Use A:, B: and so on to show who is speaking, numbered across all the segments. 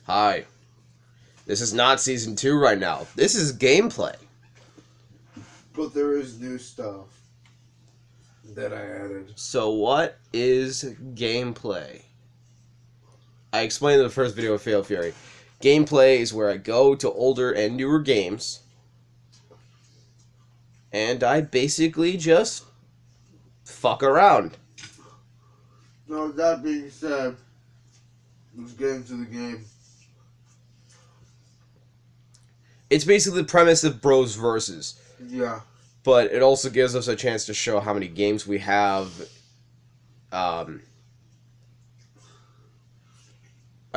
A: Hi. This is not Season 2 right now. This is gameplay.
B: But there is new stuff that I added.
A: So what is gameplay? I explained in the first video of Fatal Fury. Gameplay is where I go to older and newer games, and I basically just fuck around.
B: Now, that being said, let's get into the game.
A: It's basically the premise of Bros Versus,
B: Yeah.
A: but it also gives us a chance to show how many games we have. I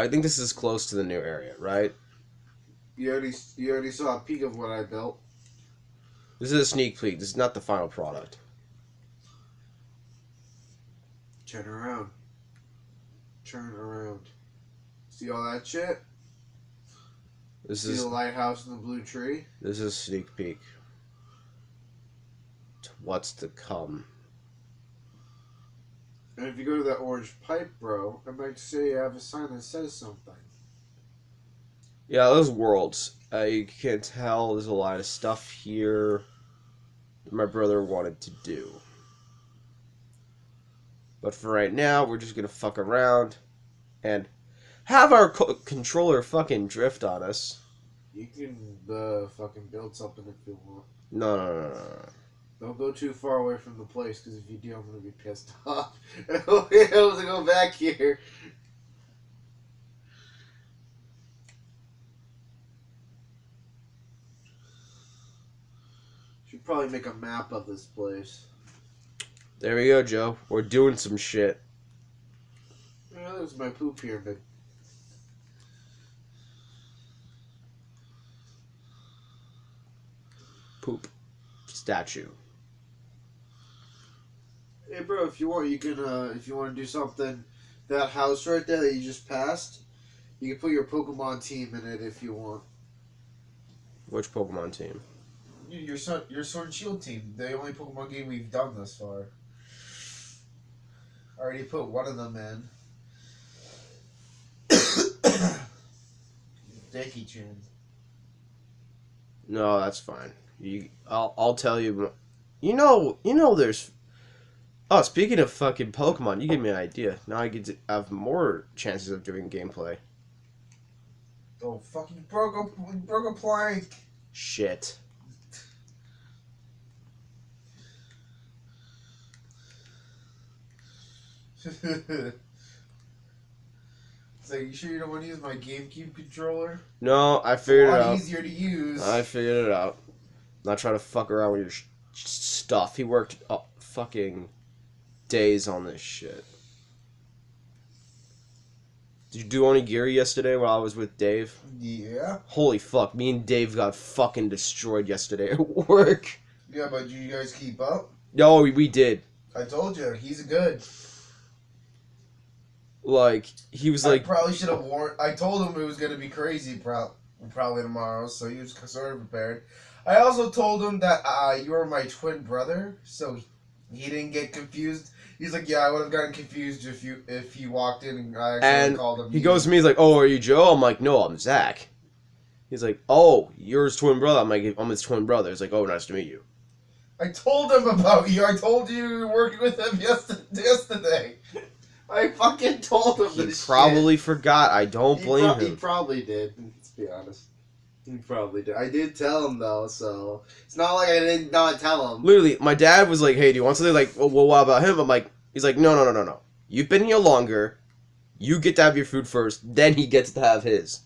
A: think this is close to the new area, right?
B: You already saw a peek of what I built.
A: This is a sneak peek. This is not the final product.
B: Turn around. Turn around. See all that shit?
A: This
B: See
A: is
B: the lighthouse and the blue tree?
A: this is a sneak peek to what's to come.
B: And if you go to that orange pipe, bro, I might say you have a sign that says something.
A: Yeah, those worlds. I can tell there's a lot of stuff here that my brother wanted to do. But for right now, we're just gonna fuck around and have our controller fucking drift on us.
B: You can fucking build something if you want.
A: No.
B: Don't go too far away from the place, because if you do, I'm going to be pissed off. I don't be able to go back here. Should probably make a map of this place.
A: There we go, Joe. We're doing some shit.
B: Yeah, there's my poop pyramid.
A: Poop statue.
B: Hey, bro, if you want, you can, if you want to do something, that house right there that you just passed, you can put your Pokemon team in it if you want.
A: Which Pokemon team?
B: Your Sword and Shield team, the only Pokemon game we've done thus far. I already put one of them in. Deki-chan.
A: No, that's fine. I'll tell you. You know, there's. Oh, speaking of fucking Pokemon, you give me an idea. Now I get to have more chances of doing gameplay.
B: Oh, fucking broke a plank.
A: Shit.
B: So you sure you don't want to use my GameCube controller?
A: No, I figured it
B: It's a lot
A: out.
B: easier to use.
A: I figured it out. Not trying to fuck around with your stuff. He worked fucking days on this shit. Did you do onigiri yesterday while I was with Dave?
B: Yeah.
A: Holy fuck, me and Dave got fucking destroyed yesterday at work.
B: Yeah, but did you guys keep up?
A: No, we did.
B: I told you, he's good.
A: Like, he was like...
B: I probably should have warned... I told him it was going to be crazy probably tomorrow, so he was sort of prepared. I also told him that you were my twin brother, so he didn't get confused. He's like, yeah, I would have gotten confused if he walked in and I actually called him.
A: He goes to me, he's like, oh, are you Joe? I'm like, no, I'm Zach. He's like, oh, you're his twin brother. I'm like, I'm his twin brother. He's like, oh, nice to meet you.
B: I told him about you. I told you you were working with him yesterday. I fucking told him this
A: He probably forgot. I don't blame him.
B: He probably did, let's be honest. He probably did. I did tell him, though, so... It's not like I did not tell him.
A: Literally, my dad was like, hey, do you want something? Like, well, what about him? I'm like, he's like, no. You've been here longer. You get to have your food first. Then he gets to have his.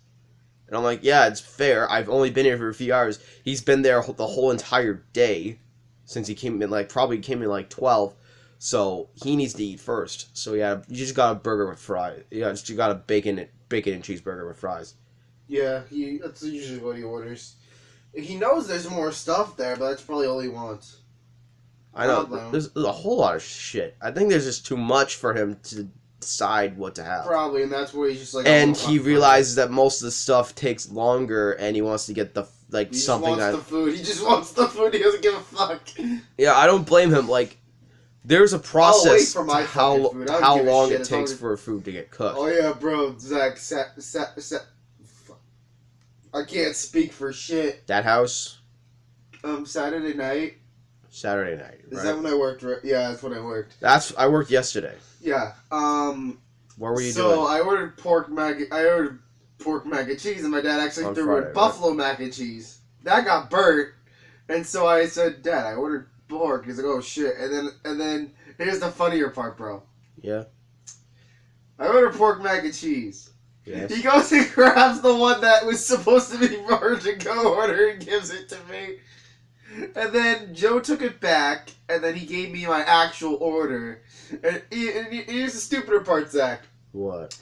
A: And I'm like, yeah, it's fair. I've only been here for a few hours. He's been there the whole entire day. Since he came in, probably came in 12. So he needs to eat first. So you just got a burger with fries. Yeah, you got a bacon and cheeseburger with fries.
B: Yeah, that's usually what he orders. He knows there's more stuff there, but that's probably all he wants.
A: I know. There's a whole lot of shit. I think there's just too much for him to decide what to have.
B: Probably, and that's where he's just like...
A: And he realizes that most of the stuff takes longer, and he wants to get the, something that...
B: He just wants the food. He doesn't give a fuck.
A: Yeah, I don't blame him. There's a process
B: for my
A: to how
B: food.
A: long it takes for a food to get cooked.
B: Oh yeah, bro, Zach, I can't speak for shit.
A: That house.
B: Saturday night.
A: Saturday night.
B: Is
A: Right?
B: that when I worked? Yeah, that's when I worked.
A: I worked yesterday.
B: Yeah.
A: What were you
B: so
A: doing?
B: I ordered pork mac and cheese, and my dad actually
A: On
B: threw
A: Friday,
B: in
A: right?
B: buffalo mac and cheese. That got burnt, and so I said, "Dad, I ordered pork." He's like, "Oh shit!" And then here's the funnier part, bro.
A: Yeah.
B: I ordered pork mac and cheese.
A: Yes.
B: He goes and grabs the one that was supposed to be for her to go order and gives it to me. And then Joe took it back, and then he gave me my actual order. And here's the stupider part, Zach.
A: What?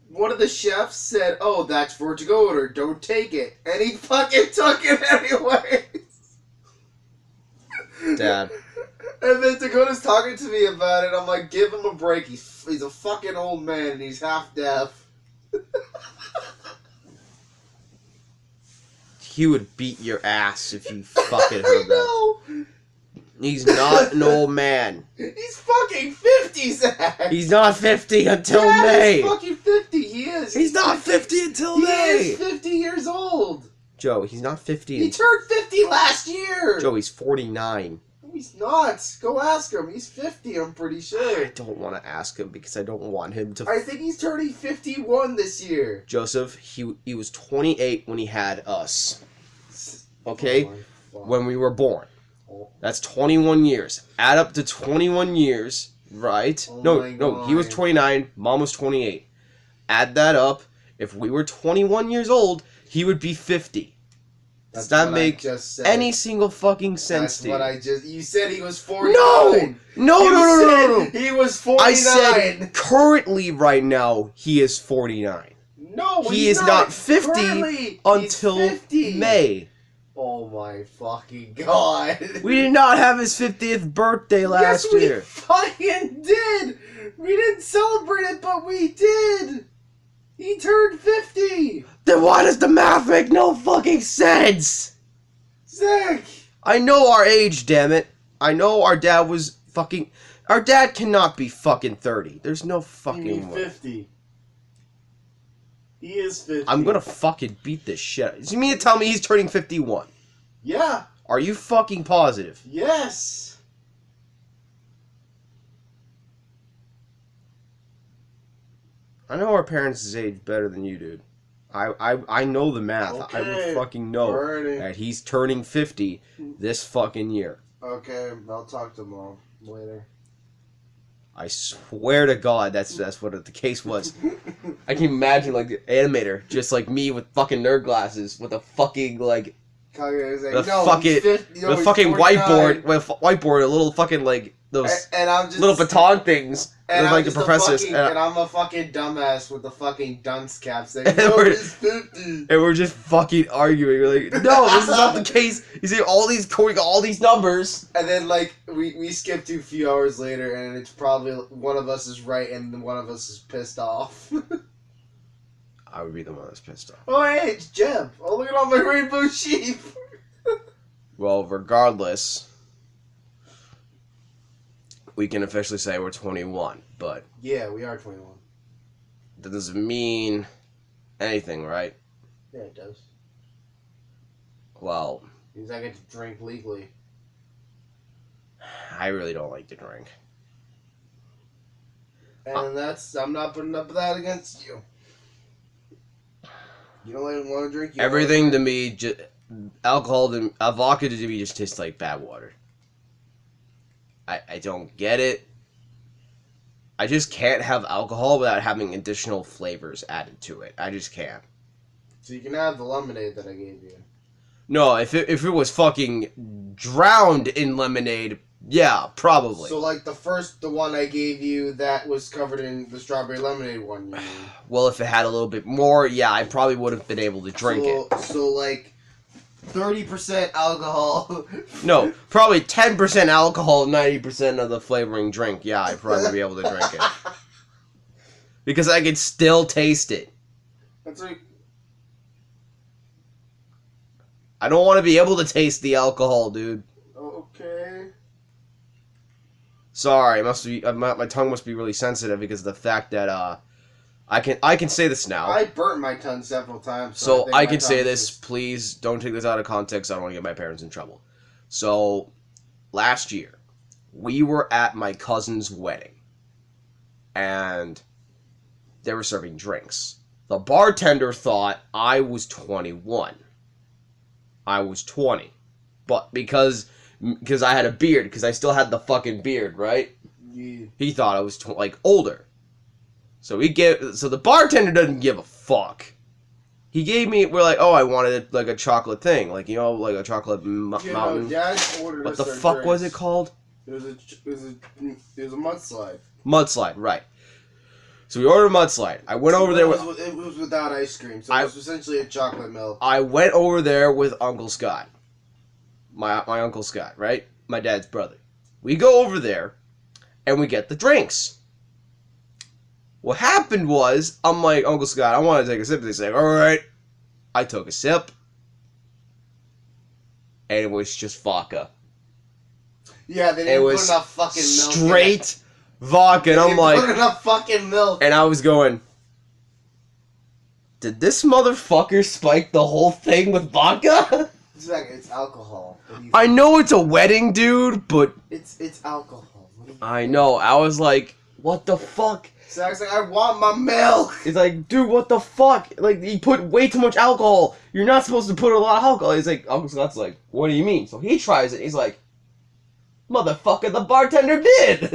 B: One of the chefs said, "Oh, that's for to-go order. Don't take it." And he fucking took it anyway.
A: Dad.
B: And then Dakota's talking to me about it. I'm like, give him a break. He's a fucking old man, and he's half deaf.
A: He would beat your ass if you fucking heard that.
B: know.
A: He's not an old man.
B: He's fucking 50, Zach.
A: He's not 50 until
B: Yeah,
A: May.
B: He's fucking 50. He is.
A: He's not 50 until
B: He
A: May.
B: is 50 years old.
A: Joe, he's not 50.
B: He turned 50 last year.
A: Joe, he's 49.
B: No, he's not. Go ask him. He's 50, I'm pretty
A: I
B: sure.
A: don't want to ask him because I don't want him to.
B: I think he's turning 51 this year.
A: Joseph, he was 28 when he had us. Okay?
B: Oh my fuck.
A: When we were born.
B: Oh.
A: That's 21 years. Add up to 21 years, right?
B: Oh
A: no,
B: my
A: no, he was
B: God.
A: 29, Mom was 28. Add that up. If we were 21 years old, he would be 50. Does that
B: what
A: make
B: I just said.
A: any single fucking sense
B: That's
A: to you?
B: what I just... You said he was 49.
A: No! No,
B: You
A: no, no, no, no, no.
B: said He was 49.
A: I said currently right now he is 49.
B: No,
A: he
B: he's
A: is not 50
B: Currently, he's
A: until
B: 50.
A: May.
B: Oh my fucking god.
A: We did not have his 50th birthday last
B: yes, we
A: year.
B: fucking did. We didn't celebrate it, but we did. He turned 50.
A: Then why does the math make no fucking sense?
B: Zach.
A: I know our age, damn it. I know our dad was fucking... Our dad cannot be fucking 30. There's no
B: You
A: fucking
B: mean
A: way.
B: 50. He is 50.
A: I'm gonna fucking beat this shit. You mean to tell me he's turning 51?
B: Yeah.
A: Are you fucking positive?
B: Yes.
A: I know our parents' age better than you, dude. I know the math. I
B: Okay.
A: would fucking know
B: Alrighty.
A: that he's turning 50 this fucking year.
B: Okay, I'll talk to Mom later.
A: I swear to God, that's what the case was. I can imagine like the animator, just like me with fucking nerd glasses, with a fucking like
B: The
A: the fucking whiteboard, with whiteboard, a little fucking like those
B: And I'm just
A: little baton things,
B: and
A: like the
B: just a
A: professors,
B: fucking, and I'm a fucking dumbass with the fucking dunce cap saying,
A: And
B: "No,
A: we're-
B: he's 50."
A: and we're just fucking arguing. We're like, no, this is not the case. You see all these numbers.
B: And then like we skip to a few hours later, and it's probably one of us is right and one of us is pissed off.
A: I would be the one that's pissed off.
B: Oh hey, it's Jeb. Oh look at all my rainbow sheep.
A: Well, regardless, we can officially say we're 21, but
B: Yeah, we are 21.
A: that doesn't mean anything, right?
B: Yeah, it does.
A: Well,
B: Means I get to drink legally.
A: I really don't like to drink.
B: And I'm not putting up with that against you. You don't want to drink. You
A: Everything
B: don't
A: to me, vodka to me just tastes like bad water. I don't get it. I just can't have alcohol without having additional flavors added to it. I just can't.
B: So you can have the lemonade that I gave you.
A: No, if it was fucking drowned in lemonade, yeah, probably.
B: So like the one I gave you that was covered in the strawberry lemonade one. You mean?
A: Well, if it had a little bit more, yeah, I probably would have been able to drink it.
B: So like 30% alcohol.
A: No, probably 10% alcohol, 90% of the flavoring drink. Yeah, I'd probably be able to drink it. Because I could still taste it.
B: That's right.
A: I don't want to be able to taste the alcohol, dude.
B: Okay.
A: Sorry, it must be my tongue must be really sensitive because of the fact that I can say this now.
B: I burnt my tongue several times.
A: So
B: think
A: I
B: my
A: can say
B: tongue
A: this.
B: is-
A: Please don't take this out of context. I don't want to get my parents in trouble. So last year, we were at my cousin's wedding, and they were serving drinks. The bartender thought I was 21. I was 20, but because I had a beard, because I still had the fucking beard, right?
B: Yeah.
A: He thought I was like older. So the bartender doesn't give a fuck. He gave me, we're like, oh, I wanted like a chocolate thing, like, you know, like a chocolate mountain.
B: No, Dad ordered
A: What
B: us
A: the
B: our
A: fuck was it
B: drinks.
A: called?
B: It was a mudslide.
A: Mudslide, right. So we ordered a mudslide. I went over there with
B: It was without ice cream, so
A: I-
B: it was essentially a chocolate milk.
A: I went over there with Uncle Scott. My Uncle Scott, right? My dad's brother. We go over there and we get the drinks. What happened was, I'm like, Uncle Scott, I want to take a sip. He's like, alright. I took a sip. And it was just vodka.
B: Yeah, they
A: It
B: didn't
A: was
B: put enough fucking milk.
A: straight vodka. And
B: in it.
A: I'm
B: They
A: like,
B: put enough fucking milk.
A: and I was going, did this motherfucker spike the whole thing with vodka?
B: It's alcohol.
A: I know it's a wedding, dude, but
B: It's alcohol.
A: I know. I was like, what the fuck?
B: Zach's like, I want my milk.
A: It's like, dude, what the fuck? Like, you put way too much alcohol. You're not supposed to put a lot of alcohol. He's like, Uncle Scott's like, what do you mean? So he tries it. He's like, motherfucker, the bartender did.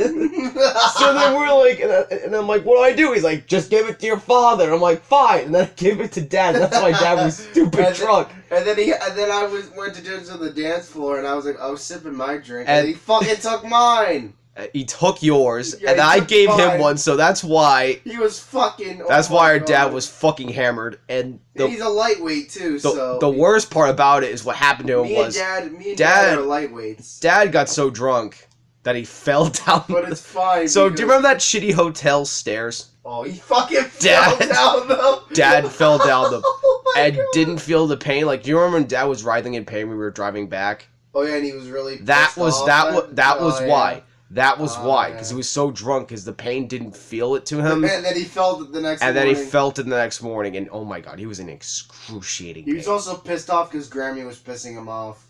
A: So then we're like, and I'm like, what do I do? He's like, just give it to your father. I'm like, fine. And then I give it to Dad. And that's why Dad was stupid drunk.
B: And then I went to do it to the dance floor, and I was sipping my drink, and
A: And-
B: he fucking took mine.
A: He took yours,
B: Yeah,
A: and
B: he
A: I
B: took
A: gave him
B: mine.
A: one. So that's why.
B: He was fucking.
A: That's
B: oh
A: why
B: my
A: our dad
B: God.
A: was fucking hammered. And
B: He's a lightweight too, so
A: the worst part about it is what happened to him
B: me
A: was
B: and Dad
A: Dad-
B: are lightweights,
A: Dad got so drunk that he fell down.
B: but it's fine.
A: So do
B: because-
A: you remember that shitty hotel stairs?
B: Oh, he fucking
A: Dad-
B: fell down them.
A: Dad fell down them
B: Oh my
A: and
B: God.
A: didn't feel the pain. Like, do you remember when Dad was writhing in pain when we were driving back?
B: Oh yeah, and he was really.
A: That
B: pissed
A: was
B: off
A: that was
B: Oh, yeah.
A: why. That was
B: Oh,
A: why,
B: yeah.
A: because he was so drunk, because the pain didn't feel it to him,
B: And then he felt it the next.
A: and then he
B: morning.
A: felt it the next morning, and oh my god, he was in excruciating
B: He
A: pain.
B: was also pissed off because Grammy was pissing him off.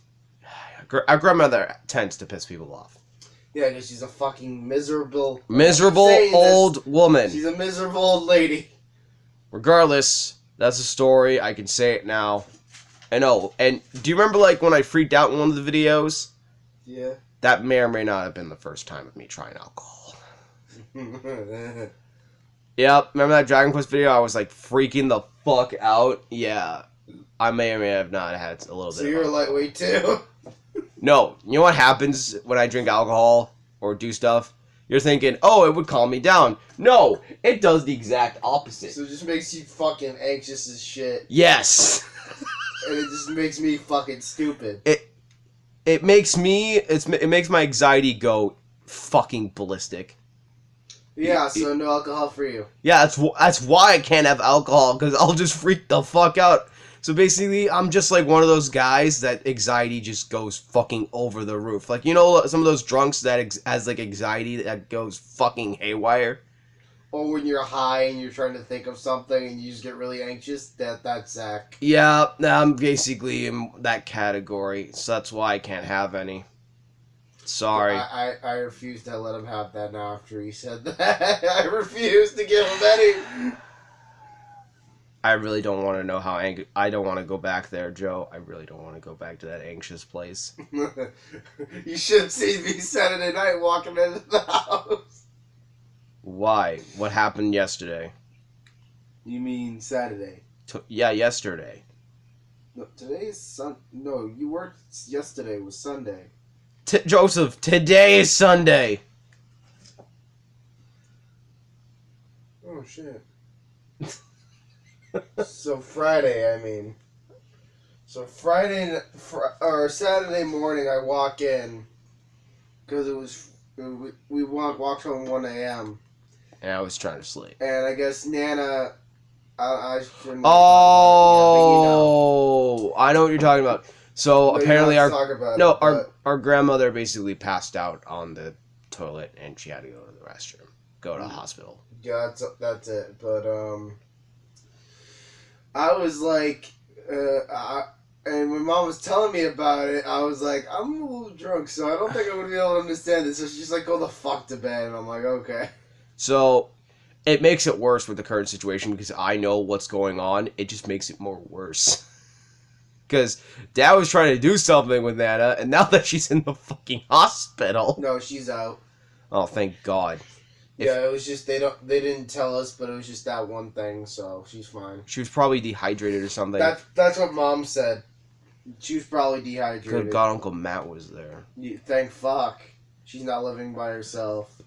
A: Our grandmother tends to piss people off.
B: Yeah, because she's a fucking miserable.
A: Miserable
B: saying this.
A: old woman.
B: She's a miserable old lady.
A: Regardless, that's a story. I can say it now. And oh, and do you remember like when I freaked out in one of the videos?
B: Yeah.
A: That may or may not have been the first time of me trying alcohol. Yep, remember that Dragon Quest video? I was like freaking the fuck out. Yeah, I may or may have not had a little
B: So
A: bit.
B: you're a
A: of
B: lightweight too.
A: No, you know what happens when I drink alcohol or do stuff? You're thinking, oh, it would calm me down. No, it does the exact opposite.
B: So it just makes you fucking anxious as shit,
A: Yes,
B: and it just makes me fucking stupid.
A: it makes it makes my anxiety go fucking ballistic.
B: Yeah. So no alcohol for you.
A: Yeah, that's why I can't have alcohol, because I'll just freak the fuck out. So basically, I'm just like one of those guys that anxiety just goes fucking over the roof. Like, you know, some of those drunks that has like anxiety that goes fucking haywire.
B: Or when you're high and you're trying to think of something and you just get really anxious. That's Zach.
A: Yeah, I'm basically in that category, so that's why I can't have any. Sorry.
B: I refuse to let him have that now after he said that. I refuse to give him any.
A: I really don't want to know how I don't want to go back there, Joe. I really don't want to go back to that anxious place.
B: You should have seen me Saturday night walking into the house.
A: Why? What happened yesterday?
B: You mean Saturday?
A: Yeah, yesterday.
B: No, today is No, you worked yesterday. Was Sunday.
A: Joseph, today is Sunday.
B: Oh shit. So Friday, I mean. So Friday or Saturday morning, I walk in because we walked home 1 a.m.
A: And I was trying to sleep.
B: and I guess Nana. I shouldn't.
A: Oh, I know what you're talking about. So
B: Yeah, but you know.
A: apparently
B: Let's talk about it,
A: our grandmother basically passed out on the toilet and she had to go to the restroom. go to the hospital.
B: Yeah, that's it. But I was like, and when Mom was telling me about it, I was like, I'm a little drunk, so I don't think I'm gonna be able to understand this. So she's like, go the fuck to bed, and I'm like, okay.
A: So it makes it worse with the current situation because I know what's going on. It just makes it more worse. Because Dad was trying to do something with Nana, and now that she's in the fucking hospital.
B: No, she's out.
A: Oh, thank God.
B: Yeah, it was just they didn't tell us, but it was just that one thing, so she's fine.
A: She was probably dehydrated or something.
B: That's what Mom said. She was probably dehydrated.
A: Good God, Uncle Matt was there.
B: Thank fuck. She's not living by herself.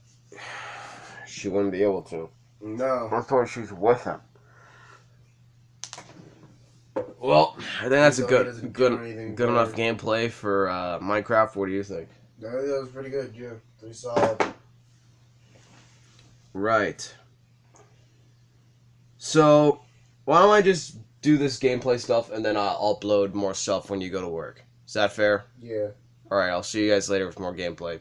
A: She wouldn't be able to.
B: No.
A: That's why she's with him. Well, I think that's a good enough gameplay for Minecraft. What do you think?
B: No, that was pretty good. Yeah, pretty solid.
A: Right. So, why don't I just do this gameplay stuff and then I'll upload more stuff when you go to work? Is that fair?
B: Yeah.
A: Alright, I'll see you guys later with more gameplay.